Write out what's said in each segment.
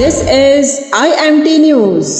This is IMT News.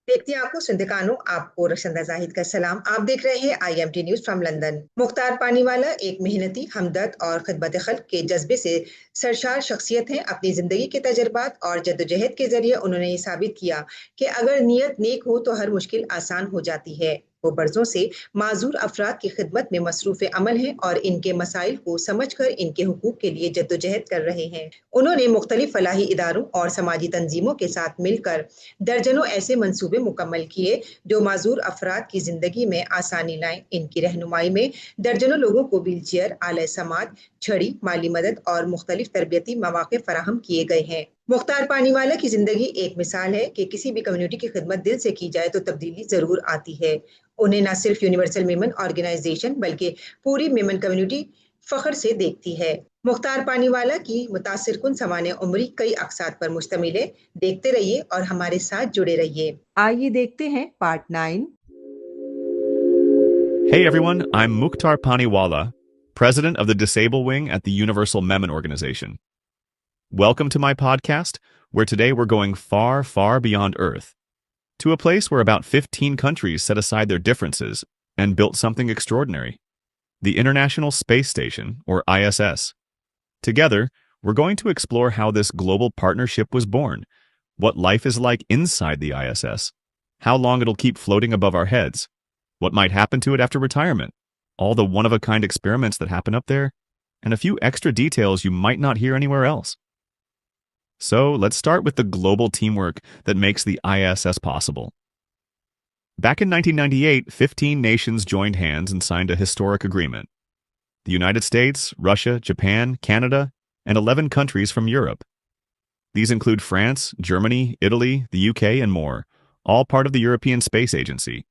देखती आंखों सुनते कानों आपको रशंदा जाहिद का सलाम। आप देख रहे हैं IMT news from London. Mukhtar Paniwala एक मेहनती, हमदर्द और खिदमत खल्क के जज्बे से सरशार शख्सियत हैं। अपनी जिंदगी के तजर्बात और जद्दोजहद के जरिए उन्होंने ये साबित किया कि अगर नीयत नेक हो तो हर मुश्किल आसान हो जाती है। वो बरसों से माजूर अफराद की खिदमत में मसरूफ अमल हैं और इनके मसाइल को समझकर इनके हुकूक के लिए जद्दोजहद कर रहे हैं। उन्होंने मुख्तलिफ फलाही इदारों और समाजी तंजीमों के साथ मिलकर दर्जनों ऐसे मंसूबे मुकम्मल किए जो माजूर अफराद की जिंदगी में आसानी लाएं। इनकी रहनुमाई में दर्जनों लोगों को व्हील चेयर, आले समात, छड़ी, माली मदद और मुख्तलिफ तरबियती मौके फराहम किए गए हैं। मुख्तार पानीवाला की जिंदगी एक मिसाल है कि किसी भी कम्युनिटी की खिदमत दिल से की जाए तो तब्दीली जरूर आती है। उन्हें न सिर्फ यूनिवर्सल मेमन ऑर्गेनाइजेशन बल्कि पूरी मेमन कम्युनिटी फख्र से देखती है। मुख्तार पानीवाला की मुतासिर कुन सवाने उम्री कई अकसाद पर मुश्तमिल है। देखते रहिए और हमारे साथ जुड़े रहिए। आइए देखते हैं part 9। Hey everyone, I'm Mukhtar Pani Wala, President of the Disabled Wing at the Universal Memon Organization. Welcome to my podcast, where today we're going far, far beyond Earth, to a place where about 15 countries set aside their differences and built something extraordinary, the International Space Station, or ISS. Together, we're going to explore how this global partnership was born, what life is like inside the ISS, how long it'll keep floating above our heads, what might happen to it after retirement, all the one-of-a-kind experiments that happen up there, and a few extra details you might not hear anywhere else. So let's start with the global teamwork that makes the ISS possible. Back in 1998, 15 nations joined hands and signed a historic agreement. The United States, Russia, Japan, Canada, and 11 countries from Europe. These include France, Germany, Italy, the UK, and more, all part of the European Space Agency.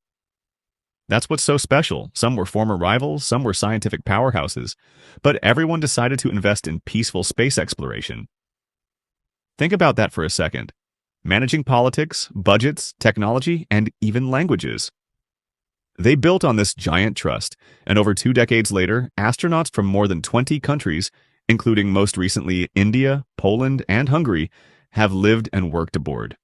That's what's so special. Some were former rivals, some were scientific powerhouses, but everyone decided to invest in peaceful space exploration. Think about that for a second. Managing politics, budgets, technology, and even languages. They built on this giant trust, and over 2 decades later, astronauts from more than 20 countries, including most recently India, Poland, and Hungary, have lived and worked aboard.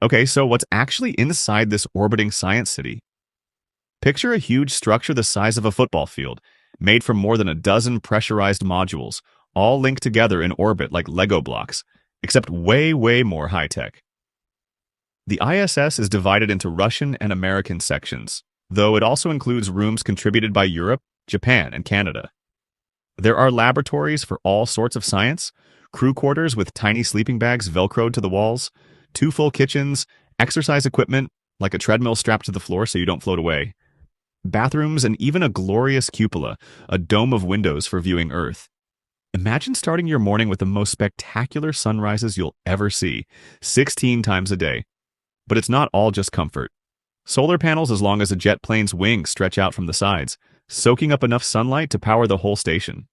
Okay, so what's actually inside this orbiting science city? Picture a huge structure the size of a football field, made from more than a dozen pressurized modules, all linked together in orbit like Lego blocks, except way, way more high-tech. The ISS is divided into Russian and American sections, though it also includes rooms contributed by Europe, Japan, and Canada. There are laboratories for all sorts of science, crew quarters with tiny sleeping bags velcroed to the walls, 2 full kitchens, exercise equipment, like a treadmill strapped to the floor so you don't float away, bathrooms, and even a glorious cupola, a dome of windows for viewing Earth. Imagine starting your morning with the most spectacular sunrises you'll ever see, 16 times a day. But it's not all just comfort. Solar panels as long as a jet plane's wings stretch out from the sides, soaking up enough sunlight to power the whole station.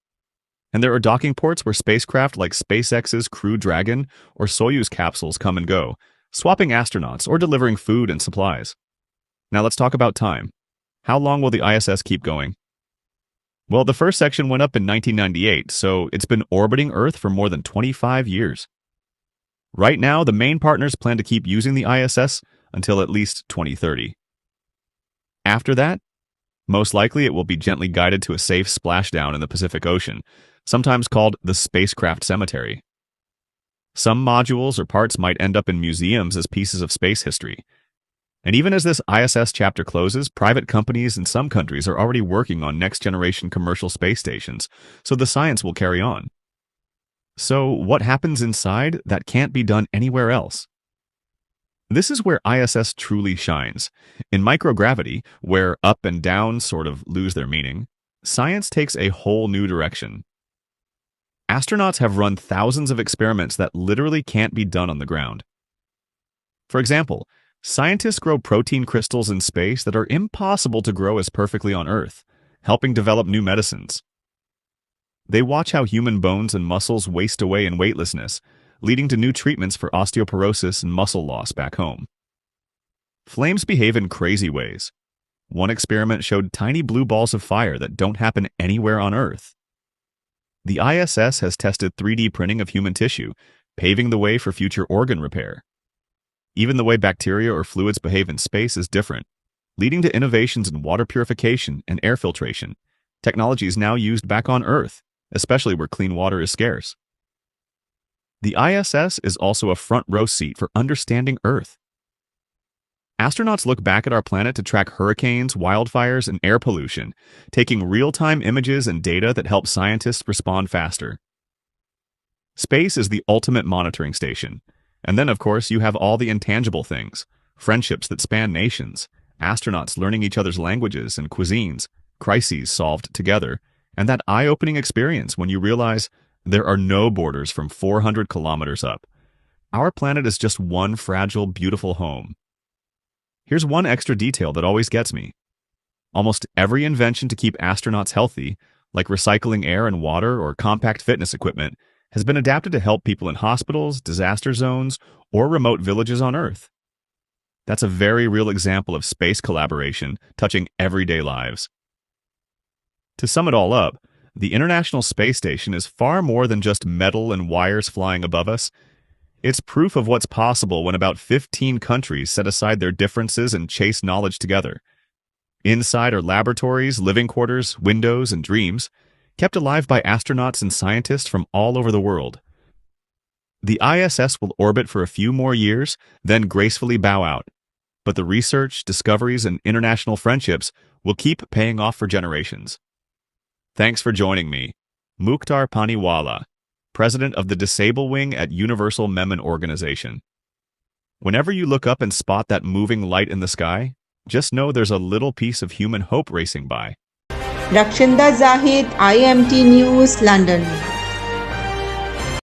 And there are docking ports where spacecraft like SpaceX's Crew Dragon or Soyuz capsules come and go, swapping astronauts or delivering food and supplies. Now let's talk about time. How long will the ISS keep going? Well, the first section went up in 1998, so it's been orbiting Earth for more than 25 years. Right now, the main partners plan to keep using the ISS until at least 2030. After that, most likely it will be gently guided to a safe splashdown in the Pacific Ocean, sometimes called the spacecraft cemetery. Some modules or parts might end up in museums as pieces of space history. And even as this ISS chapter closes, private companies in some countries are already working on next-generation commercial space stations, so the science will carry on. So what happens inside that can't be done anywhere else? This is where ISS truly shines. In microgravity, where up and down sort of lose their meaning, science takes a whole new direction. Astronauts have run thousands of experiments that literally can't be done on the ground. For example, scientists grow protein crystals in space that are impossible to grow as perfectly on Earth, helping develop new medicines. They watch how human bones and muscles waste away in weightlessness, leading to new treatments for osteoporosis and muscle loss back home. Flames behave in crazy ways. One experiment showed tiny blue balls of fire that don't happen anywhere on Earth. The ISS has tested 3D printing of human tissue, paving the way for future organ repair. Even the way bacteria or fluids behave in space is different, leading to innovations in water purification and air filtration. Technology is now used back on Earth, especially where clean water is scarce. The ISS is also a front row seat for understanding Earth. Astronauts look back at our planet to track hurricanes, wildfires, and air pollution, taking real-time images and data that help scientists respond faster. Space is the ultimate monitoring station. And then, of course, you have all the intangible things, friendships that span nations, astronauts learning each other's languages and cuisines, crises solved together, and that eye-opening experience when you realize there are no borders from 400 kilometers up. Our planet is just one fragile, beautiful home. Here's one extra detail that always gets me. Almost every invention to keep astronauts healthy, like recycling air and water or compact fitness equipment, has been adapted to help people in hospitals, disaster zones, or remote villages on Earth. That's a very real example of space collaboration touching everyday lives. To sum it all up, the International Space Station is far more than just metal and wires flying above us. It's proof of what's possible when about 15 countries set aside their differences and chase knowledge together. Inside are laboratories, living quarters, windows, and dreams, kept alive by astronauts and scientists from all over the world. The ISS will orbit for a few more years, then gracefully bow out. But the research, discoveries, and international friendships will keep paying off for generations. Thanks for joining me, Mukhtar Pani Wala, President of the Disabled Wing at Universal Memon Organization. Whenever you look up and spot that moving light in the sky, just know there's a little piece of human hope racing by. Rakshinda Zahid, IMT News, London.